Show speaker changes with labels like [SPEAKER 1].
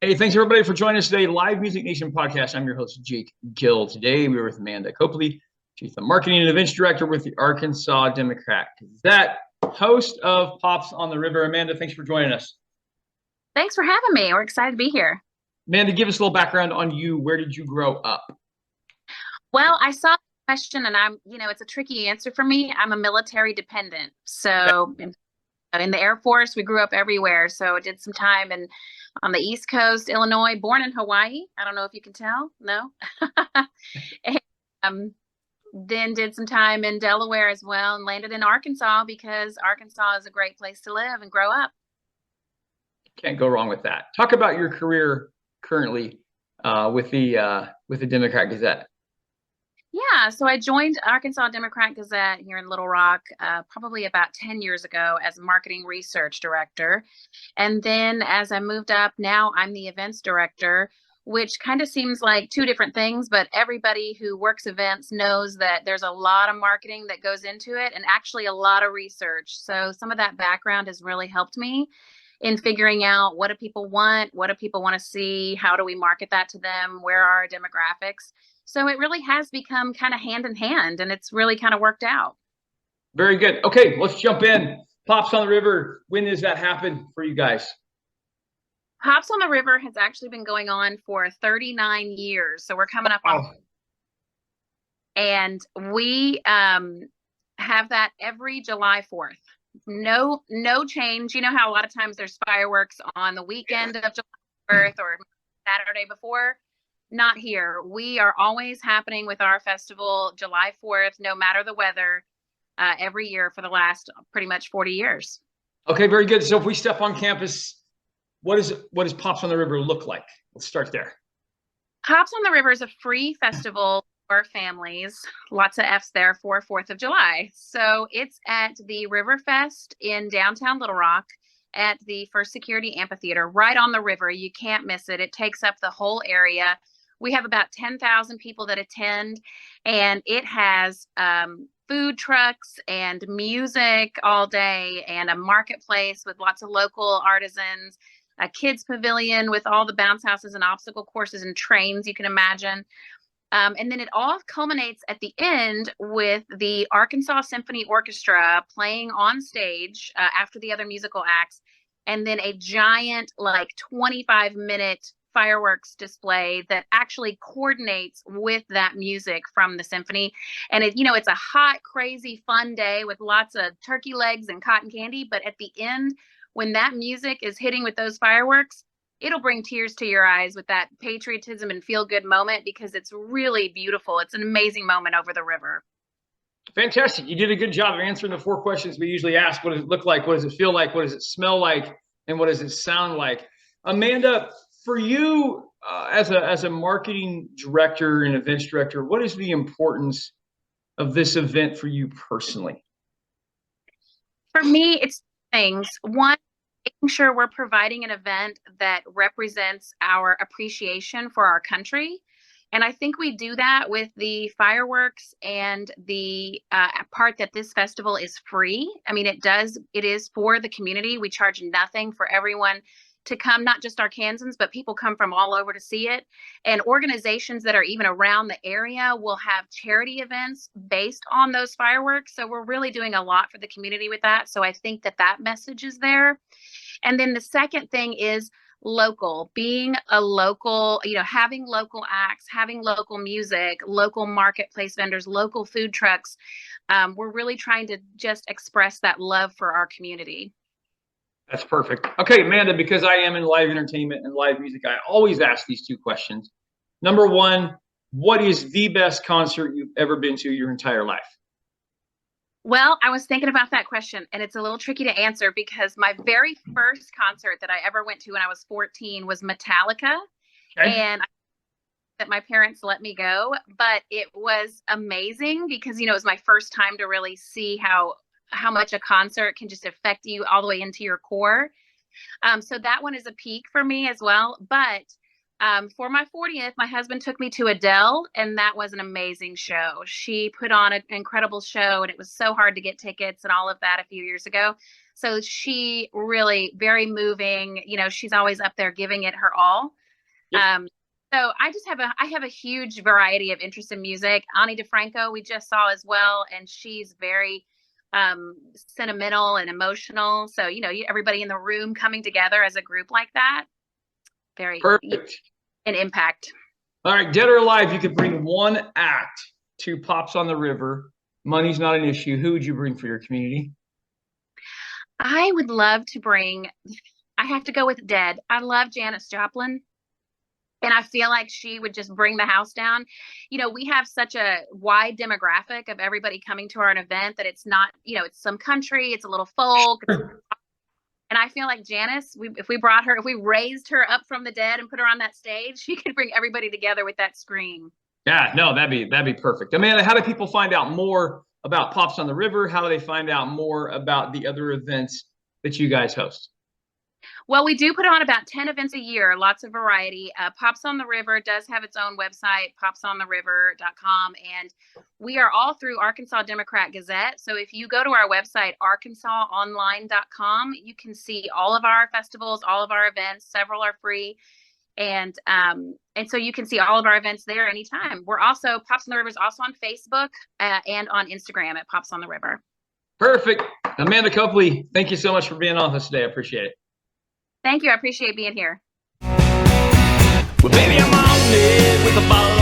[SPEAKER 1] Hey, thanks everybody for joining us today. Live Music Nation podcast. I'm your host, Jake Gill. Today we are with Amanda Copley. She's the marketing and events director with the Arkansas Democrat Gazette, host of Pops on the River. Amanda, thanks for joining us.
[SPEAKER 2] Thanks for having me. We're excited to be here.
[SPEAKER 1] Amanda, give us a little background on you. Where did you grow up?
[SPEAKER 2] Well, I saw the question and it's a tricky answer for me. I'm a military dependent. So in the Air Force, we grew up everywhere. So I did some time on the East Coast, Illinois, born in Hawaii. I don't know if you can tell. No. and, then did some time in Delaware as well and landed in Arkansas because Arkansas is a great place to live and grow up.
[SPEAKER 1] Can't go wrong with that. Talk about your career currently with the Democrat Gazette.
[SPEAKER 2] Yeah, so I joined Arkansas Democrat Gazette here in Little Rock probably about 10 years ago as marketing research director. And then as I moved up, now I'm the events director, which kind of seems like two different things, but everybody who works events knows that there's a lot of marketing that goes into it and actually a lot of research. So some of that background has really helped me in figuring out what do people want, what do people want to see, how do we market that to them, where are our demographics. So it really has become kind of hand in hand, and it's really kind of worked out.
[SPEAKER 1] Very good. Okay, let's jump in. Pops on the River, when does that happen for you guys?
[SPEAKER 2] Pops on the River has actually been going on for 39 years. So we're coming up on, and we have that every July 4th. No change. You know how a lot of times there's fireworks on the weekend of July 4th or Saturday before? Not here. We are always happening with our festival July 4th, no matter the weather, every year for the last pretty much 40 years.
[SPEAKER 1] Okay, very good. So if we step on campus, what does Pops on the River look like? Let's start there.
[SPEAKER 2] Pops on the River is a free festival for families. Lots of F's there for 4th of July. So it's at the Riverfest in downtown Little Rock at the First Security Amphitheater, right on the river. You can't miss it. It takes up the whole area. We have about 10,000 people that attend, and it has food trucks and music all day and a marketplace with lots of local artisans, a kids pavilion with all the bounce houses and obstacle courses and trains you can imagine. And then it all culminates at the end with the Arkansas Symphony Orchestra playing on stage after the other musical acts, and then a giant, like 25-minute fireworks display that actually coordinates with that music from the symphony. And it's a hot, crazy, fun day with lots of turkey legs and cotton candy. But at the end, when that music is hitting with those fireworks, it'll bring tears to your eyes with that patriotism and feel good moment because it's really beautiful. It's an amazing moment over the river.
[SPEAKER 1] Fantastic. You did a good job of answering the 4 questions we usually ask. What does it look like? What does it feel like? What does it smell like? And what does it sound like? Amanda, for you as a marketing director and events director, what is the importance of this event for you personally?
[SPEAKER 2] For me, it's things. One, making sure we're providing an event that represents our appreciation for our country. And I think we do that with the fireworks and the part that this festival is free. I mean, it is for the community. We charge nothing for everyone to come, not just Arkansans, but people come from all over to see it. And organizations that are even around the area will have charity events based on those fireworks. So we're really doing a lot for the community with that. So I think that message is there. And then the second thing is local, being a local, having local acts, having local music, local marketplace vendors, local food trucks. We're really trying to just express that love for our community.
[SPEAKER 1] That's perfect. Okay, Amanda, because I am in live entertainment and live music, I always ask these 2 questions. Number 1, what is the best concert you've ever been to your entire life?
[SPEAKER 2] Well, I was thinking about that question, and it's a little tricky to answer because my very first concert that I ever went to when I was 14 was Metallica. Okay. And that my parents let me go, but it was amazing because, it was my first time to really see how much a concert can just affect you all the way into your core. So that one is a peak for me as well. But For my 40th, my husband took me to Adele, and that was an amazing show. She put on an incredible show, and it was so hard to get tickets and all of that a few years ago. So she really very moving. You know, she's always up there giving it her all.
[SPEAKER 1] Yep.
[SPEAKER 2] So I have a huge variety of interest in music. Ani DeFranco we just saw as well, and she's very sentimental and emotional. So you know, everybody in the room coming together as a group like that, very
[SPEAKER 1] perfect.
[SPEAKER 2] An impact.
[SPEAKER 1] All right, dead or alive, you could bring one act to Pops on the River. Money's not an issue. Who would you bring for your community?
[SPEAKER 2] I would love to bring. I have to go with dead. I love Janis Joplin. And I feel like she would just bring the house down. You know, we have such a wide demographic of everybody coming to our event that it's not, you know, it's some country, it's a little folk. And I feel like Janis, if we brought her, if we raised her up from the dead and put her on that stage, she could bring everybody together with that scream.
[SPEAKER 1] Yeah, no, that'd be perfect. Amanda, how do people find out more about Pops on the River? How do they find out more about the other events that you guys host?
[SPEAKER 2] Well, we do put on about 10 events a year, lots of variety. Pops on the River does have its own website, popsontheriver.com, and we are all through Arkansas Democrat Gazette. So if you go to our website, arkansasonline.com, you can see all of our festivals, all of our events. Several are free. And so you can see all of our events there anytime. We're also, Pops on the River is also on Facebook and on Instagram at Pops on the River.
[SPEAKER 1] Perfect. Amanda Copley, thank you so much for being on with us today. I appreciate it.
[SPEAKER 2] Thank you. I appreciate being here.
[SPEAKER 3] Well, baby, I'm on it with the ball.